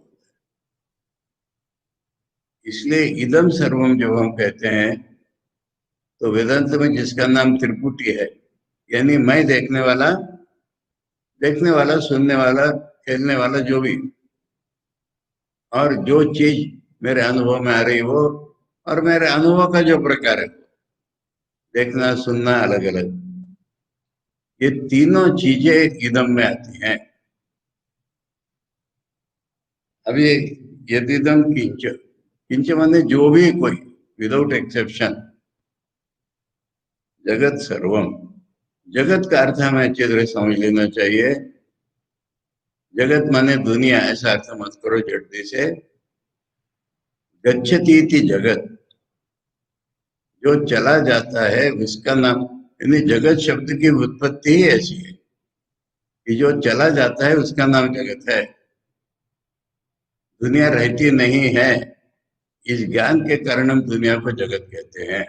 इसलिए इदम सर्वम जब हम कहते हैं तो वेदांत में जिसका नाम त्रिपुटी है, यानी मैं देखने वाला, देखने वाला, सुनने वाला, खेलने वाला, जो भी, और जो चीज मेरे अनुभव में आ रही वो, और मेरे अनुभव का जो प्रकार है, देखना सुनना अलग अलग, ये तीनों चीजें इदम में आती हैं। अब ये यदिदम किंच, किंच माने जो भी कोई, विदाउट एक्सेप्शन, जगत सर्वम। जगत का अर्थ हमें अच्छी तरह समझ लेना चाहिए। जगत माने दुनिया ऐसा अर्थ मत करो जल्दी से। गच्छति इति जगत, जो चला जाता है उसका नाम, यानी जगत शब्द की उत्पत्ति ही ऐसी है कि जो चला जाता है उसका नाम जगत है। दुनिया रहती नहीं है, इस ज्ञान के कारण हम दुनिया को जगत कहते हैं।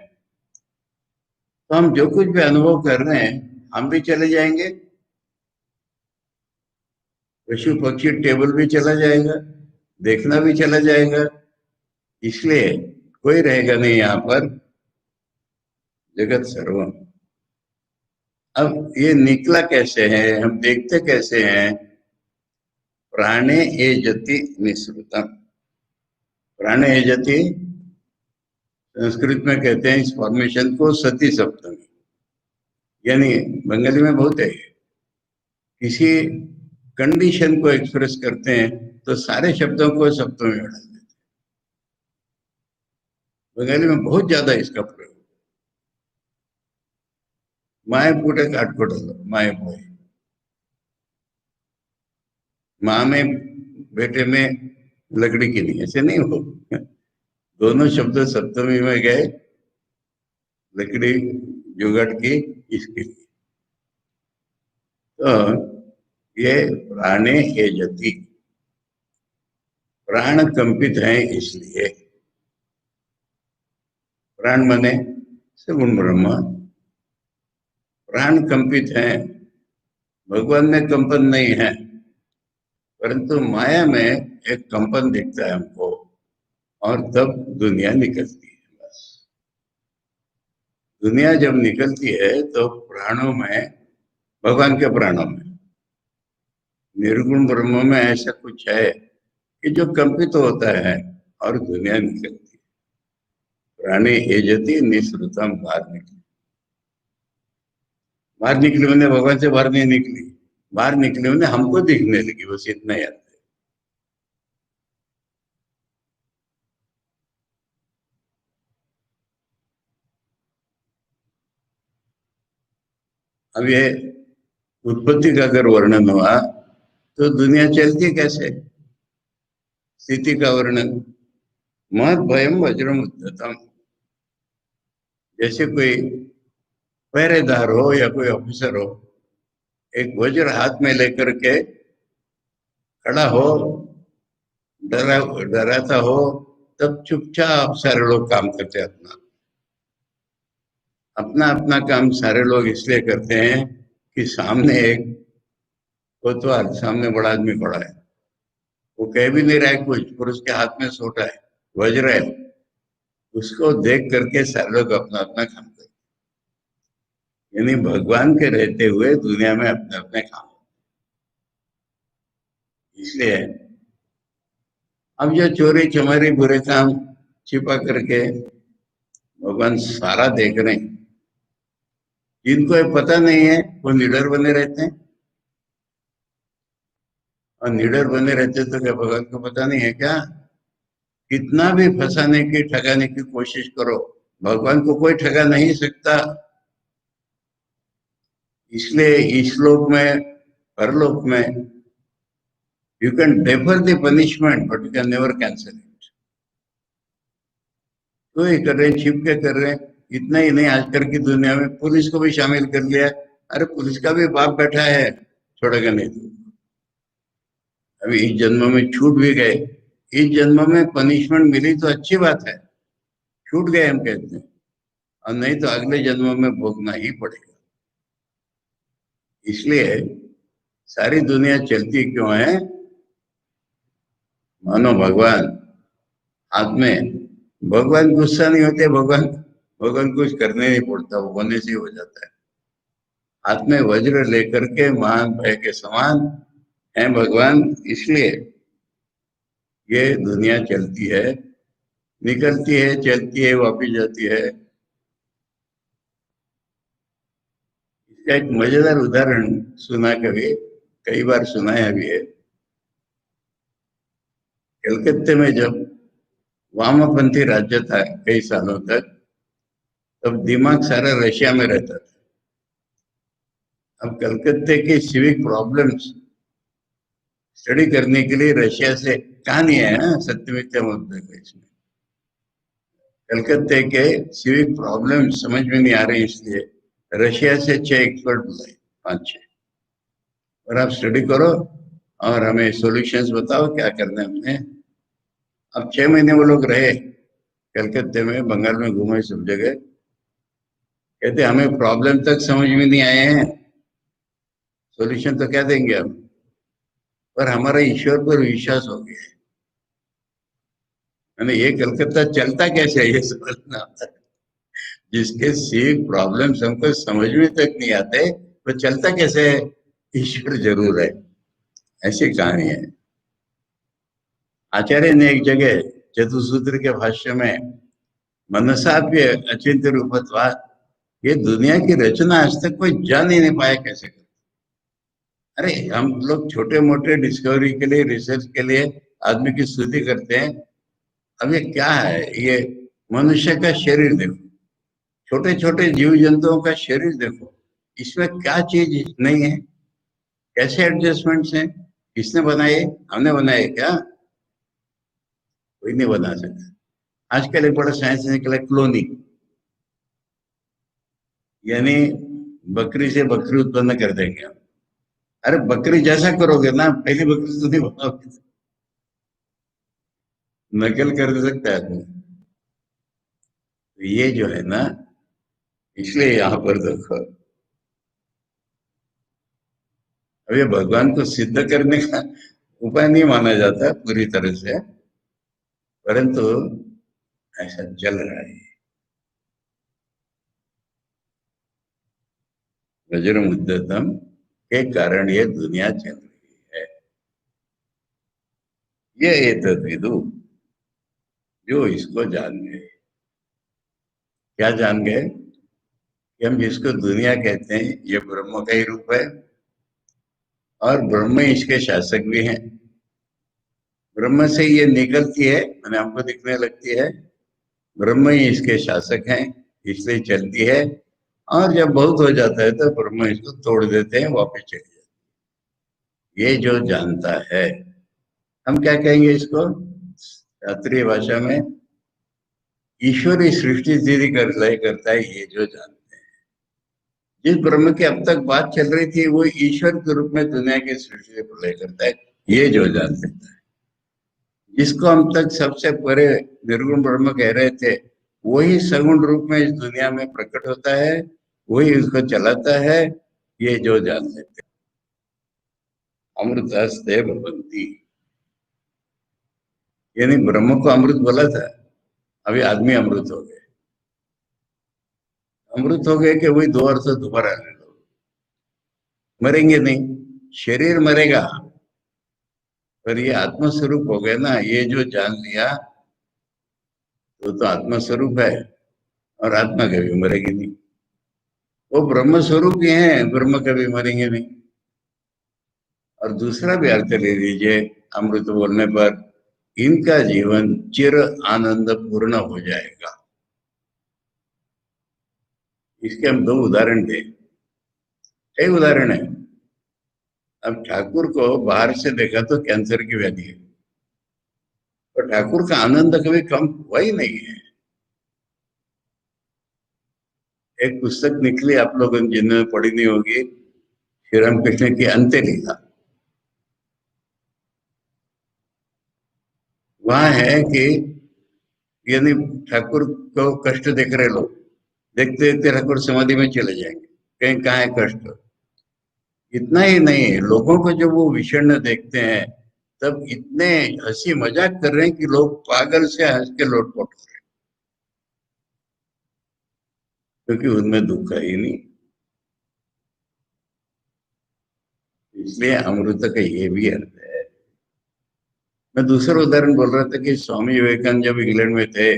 तो हम जो कुछ भी अनुभव कर रहे हैं हम भी चले जाएंगे, पशु पक्षी टेबल भी चला जाएगा, देखना भी चला जाएगा, इसलिए कोई रहेगा नहीं यहाँ पर। जगत सर्वम। अब ये निकला कैसे है, हम देखते कैसे हैं? प्राणे एजति निःसृतम। प्राणे एजति संस्कृत में कहते हैं इस फॉर्मेशन को सती सप्तमी, यानी बंगाली में बहुत है। किसी कंडीशन को एक्सप्रेस करते हैं तो सारे शब्दों को सप्तमी में डाल देते हैं। बंगाली में बहुत ज्यादा इसका प्रयोग। माए पुटे काट को डालो, माए बोए, माँ में बेटे में लकड़ी की नहीं, ऐसे नहीं हो। दोनों शब्द सप्तमी में गए, लकड़ी जुगाड़ की इसके लिए। तो ये प्राणे एजति, प्राण कंपित है इसलिए। प्राण माने सगुण ब्रह्म, प्राण कंपित है। भगवान में कंपन नहीं है, परंतु माया में एक कंपन दिखता है हमको, और तब दुनिया निकलती है। बस दुनिया जब निकलती है तो प्राणों में, भगवान के प्राणों में, निर्गुण ब्रह्म में ऐसा कुछ है कि जो कंपित होता है और दुनिया निकलती है। प्राणी एजति निःसृतम, बाहर निकली। बाहर निकली मैंने भगवान से बाहर नहीं निकली, बाहर निकली मैंने हमको दिखने लगी, बस इतना याद है। अब ये उत्पत्ति का अगर वर्णन हुआ तो दुनिया चलती कैसे, स्थिति का वर्णन। महत भयम वज्रम उद्धतम, जैसे कोई पहरेदार हो या कोई ऑफिसर हो, एक वज्र हाथ में लेकर के खड़ा हो, डरा डराता हो, तब चुपचाप सारे लोग काम करते हैं। अपना अपना अपना काम सारे लोग इसलिए करते हैं कि सामने एक कोतवाल, सामने बड़ा आदमी खड़ा है, वो कह भी नहीं रहा है कुछ, पर उसके हाथ में सोटा है, वज्र है, उसको देख करके सारे लोग अपना अपना काम करते हैं। यानी भगवान के रहते हुए दुनिया में अपने अपने काम। इसलिए अब जो चोरी चमारी बुरे काम छिपा करके भगवान सारा देख रहे हैं, जिनको ये पता नहीं है वो निडर बने रहते हैं। और निडर बने रहते तो क्या भगवान को पता नहीं है क्या? कितना भी फंसाने की ठगाने की कोशिश करो, भगवान को कोई ठगा नहीं सकता। इसलिए इस लोक में, परलोक में, you can defer the punishment but you can never cancel it. तो ये कर रहे हैं, छिप के कर रहे हैं। इतना ही नहीं, आजकल की दुनिया में पुलिस को भी शामिल कर लिया। अरे पुलिस का भी बाप बैठा है, छोड़ेगा नहीं तो। अभी इस जन्म में छूट भी गए, इस जन्म में पनिशमेंट मिली तो अच्छी बात है, छूट गए हम कहते हैं, और नहीं तो अगले जन्म में भोगना ही पड़ेगा। इसलिए सारी दुनिया चलती क्यों है? मानो भगवान हाथ में, भगवान गुस्सा नहीं होते, भगवान भगवान कुछ करने नहीं पड़ता, वो होने से ही हो जाता है। हाथ में वज्र लेकर के महान भय के समान है भगवान। इसलिए ये दुनिया चलती है, निकलती है, चलती है, वापिस जाती है। इसका एक मजेदार उदाहरण सुना, कभी कई बार सुनाया भी है। कलकत्ते में जब वामपंथी राज्य था कई सालों तक, तब दिमाग सारा रशिया में रहता था। अब कलकत्ते की सिविक प्रॉब्लम्स स्टडी करने के लिए रशिया से कहानी है, सत्यमित्या मुद्दे का। इसमें कलकत्ते के सिविक प्रॉब्लम समझ में नहीं आ रही, इसलिए रशिया से 6 एक्सपर्ट बुलाए, 5-6, और आप स्टडी करो और हमें सॉल्यूशंस बताओ क्या करना है हमने। अब 6 महीने वो लोग रहे कलकत्ते में, बंगाल में घूमे सब जगह। कहते हमें प्रॉब्लम तक समझ में नहीं आए हैं, सॉल्यूशन तो क्या देंगे हम, पर हमारा ईश्वर पर विश्वास हो गया है। मैंने ये कलकत्ता चलता कैसे है ये समझना आता है। जिसके सिविक प्रॉब्लम्स हमको समझ में तक नहीं आते, वो चलता कैसे है? ईश्वर जरूर है। ऐसी कहानी है। आचार्य ने एक जगह चतुसूत्र के भाष्य में मनसाप्य अचिंत्य रूपत्वात्, ये दुनिया की रचना आज तक कोई जान ही नहीं पाया कैसे कर। अरे हम लोग छोटे मोटे डिस्कवरी के लिए, रिसर्च के लिए आदमी की स्तुति करते हैं। अब ये क्या है? ये मनुष्य का शरीर देखो, छोटे छोटे जीव जंतुओं का शरीर देखो, इसमें क्या चीज नहीं है? कैसे एडजस्टमेंट्स हैं? किसने बनाए? हमने बनाए क्या? कोई नहीं बना सकता। आजकल एक बड़ा साइंस निकला, क्लोनिंग, यानी बकरी से बकरी उत्पन्न कर देंगे हम। अरे बकरी जैसा करोगे ना, पहली बकरी तो नहीं बनाओगे, नकल कर सकता है आदमी। तो ये जो है ना, इसलिए यहाँ पर देखो, अब ये भगवान को सिद्ध करने का उपाय नहीं माना जाता पूरी तरह से, परंतु ऐसा चल रहा है। वज्र मुद्दतम के कारण ये दुनिया चल रही है। ये एतद्विदु, जो इसको जान गए। क्या जान गए? कि हम जिसको दुनिया कहते हैं ये ब्रह्म का ही रूप है, और ब्रह्म इसके शासक भी हैं। ब्रह्म से ये निकलती है, मैंने हमको दिखने लगती है, ब्रह्म ही इसके शासक हैं, इसलिए चलती है। और जब बहुत हो जाता है तो ब्रह्म इसको तोड़ देते हैं, वापस चली जाती है। ये जो जानता है, हम क्या कहेंगे इसको शास्त्रीय भाषा में? ईश्वरी सृष्टि दीदी कर लय करता है, ये जो जानता है। जिस ब्रह्म की अब तक बात चल रही थी, वो ईश्वर के रूप में दुनिया की सृष्टि से प्रलय करता है, ये जो जान लेता है। जिसको हम तक सबसे परे निर्गुण ब्रह्म कह रहे थे, वही सगुण रूप में इस दुनिया में प्रकट होता है, वही उसको चलाता है, ये जो जान लेते। अमृतस्ते भवन्ति, यानी ब्रह्म को अमृत बोला था, अभी आदमी अमृत हो गए। अमृत हो गए कि वही दो अर्थ दोबारा ले लो। मरेंगे नहीं, शरीर मरेगा, पर ये आत्म स्वरूप हो गए ना, ये जो जान लिया वो तो आत्मा स्वरूप है, और आत्मा कभी मरेगी नहीं। वो ब्रह्म स्वरूप ही है, ब्रह्म कभी मरेंगे नहीं। और दूसरा भी अर्थ ले लीजिए अमृत बोलने पर, इनका जीवन चिर आनंद पूर्ण हो जाएगा। इसके हम दो उदाहरण दें। कई उदाहरण है। अब ठाकुर को बाहर से देखा तो कैंसर की व्याधि है, पर ठाकुर का आनंद कभी कम हुआ ही नहीं है। एक पुस्तक निकली, आप लोगों ने जिन्होंने पढ़ी नहीं होगी, श्री रामकृष्ण की अंत्य लीला। वहां है कि यानी ठाकुर को कष्ट देख रहे लोग, देखते देखते ठाकुर समाधि में चले जाएंगे, कहीं कहाँ है कष्ट। इतना ही नहीं, लोगों को जब वो विषण देखते हैं तब इतने हंसी मजाक कर रहे हैं कि लोग पागल से हंस के लोटपोट हो रहे हैं, क्योंकि उनमें दुख है ही नहीं। इसलिए अमृत का ये भी अर्थ है। मैं दूसरा उदाहरण बोल रहा था कि स्वामी विवेकानंद जब इंग्लैंड में थे,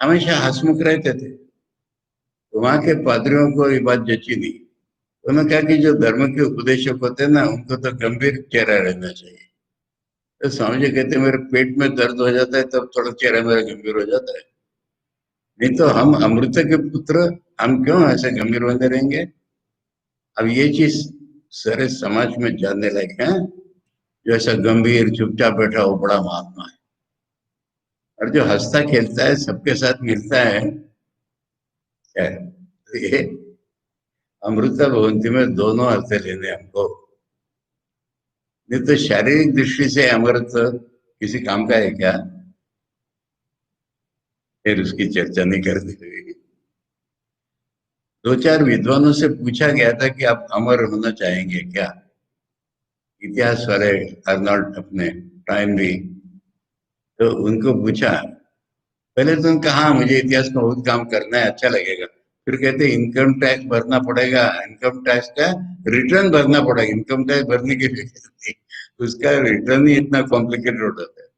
हमेशा हंसमुख रहते थे, तो वहां के पादरियों को ये बात जची नहीं। उन्होंने कहा कि जो धर्म के उपदेशक होते हैं ना, उनको तो गंभीर चेहरा रहना चाहिए। तो स्वामी जी कहते मेरे पेट में दर्द हो जाता है तब थोड़ा चेहरा मेरा गंभीर हो जाता है, नहीं तो हम अमृत के पुत्र, हम क्यों ऐसे गंभीर बने रहेंगे। अब ये चीज सारे समाज में जानने लायक है। जो ऐसा गंभीर चुपचाप बैठा हो बड़ा महात्मा है, और जो हंसता खेलता है सबके साथ मिलता है, क्या है? तो ये अमृता भवंती में दोनों अर्थ लेने हमको। नहीं तो शारीरिक दृष्टि से अमृत किसी काम का है क्या, फिर उसकी चर्चा नहीं करनी चाहिए। दो चार विद्वानों से पूछा गया था कि आप अमर होना चाहेंगे क्या, इतिहास वाले अर्नॉल्ड अपने टाइम भी, तो उनको पूछा। पहले तो उन्होंने कहा मुझे इतिहास में बहुत काम करना है, अच्छा लगेगा। फिर कहते इनकम टैक्स भरना पड़ेगा, इनकम टैक्स का रिटर्न भरना पड़ेगा, इनकम टैक्स भरने के लिए उसका रिटर्न ही इतना कॉम्प्लिकेटेड होता है।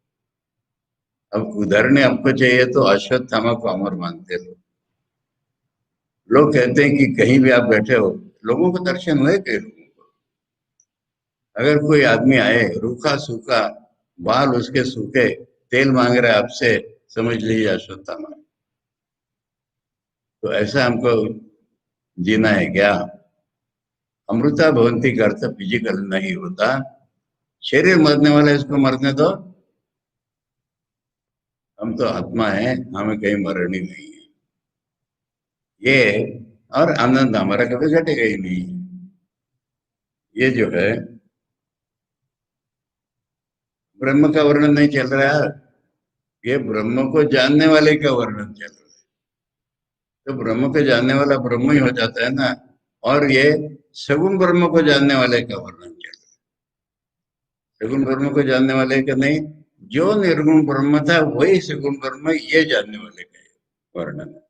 अब उदाहरण आपको चाहिए तो अश्वत्थामा को अमर मानते लोग। लोग कहते हैं कि कहीं भी आप बैठे हो, लोगों को दर्शन हुए कई लोगों को, अगर कोई आदमी आए रूखा सूखा, बाल उसके सूखे, तेल मांग रहा है आपसे, समझ लीजिए अश्वत्थामा। तो ऐसा हमको जीना है क्या। अमृता भवंती का अर्थ फिजिकल नहीं होता, शरीर मरने वाला है, इसको मरने दो, हम तो आत्मा है, हमें कहीं मरनी नहीं है ये। और आनंद हमारा कभी घटेगा ही नहीं। ये जो है ब्रह्म का वर्णन नहीं चल रहा है, ये ब्रह्म को जानने वाले का वर्णन चल रहा है। तो ब्रह्म को जानने वाला ब्रह्म ही हो जाता है ना, और ये सगुण ब्रह्म को जानने वाले का वर्णन चल रहा है। सगुण ब्रह्म को जानने वाले का नहीं, जो निर्गुण ब्रह्म था वही सगुण ब्रह्म, ये जानने वाले का वर्णन है।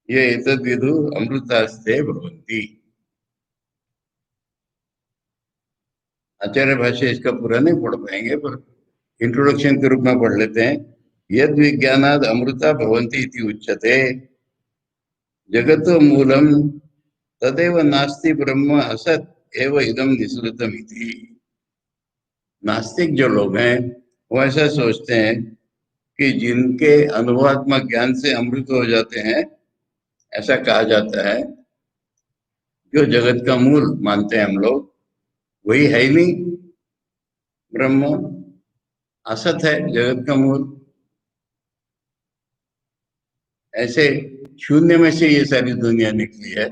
ये एतद् विदु अमृतास्ते भवन्ति। आचार्य भाष्य इसका पूरा नहीं पढ़ पाएंगे, पर इंट्रोडक्शन के रूप में पढ़ लेते हैं। यद विज्ञानाद अमृता भवन्ति इति उच्यते, जगतो मूलम तदेव नास्ति ब्रह्म असत एव इदम निश्रुतम इति। नास्तिक जो लोग हैं वो ऐसा सोचते हैं कि जिनके अनुभवात्मक ज्ञान से अमृत हो जाते हैं, ऐसा कहा जाता है, जो जगत का मूल मानते हैं हम लोग, वही है ही नहीं ब्रह्म, असत है जगत का मूल। ऐसे शून्य में से ये सारी दुनिया निकली है,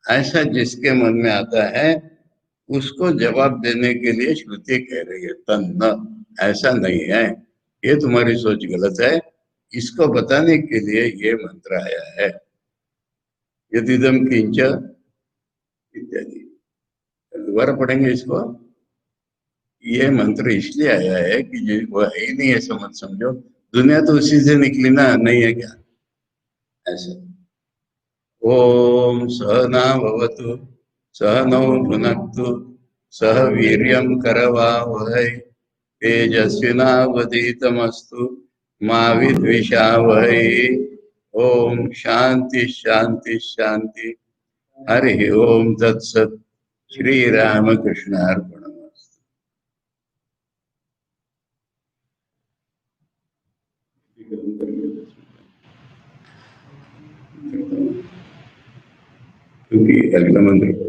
ऐसा जिसके मन में आता है उसको जवाब देने के लिए श्रुति कह रही है तन्न, ऐसा नहीं है, ये तुम्हारी सोच गलत है, इसको बताने के लिए ये मंत्र आया है, यदिदम किंच इत्यादि। दोबारा पढ़ेंगे इसको। ये मंत्र इसलिए आया है कि वो है ही नहीं ऐसा मत समझो, दुनिया तो उसी से निकली ना, नहीं है क्या? ऐसे। ओम सहना भवतु, सहनौ भुनक्तु, सह वीर्यं करवावहै, तेजस्विनावधीतमस्तु मा विद्विषावहै। ओम शांति शांति शांति। हरि ओम तत्सत। श्री रामकृष्ण अर्पणमस्तु। क्योंकि अगला मंत्र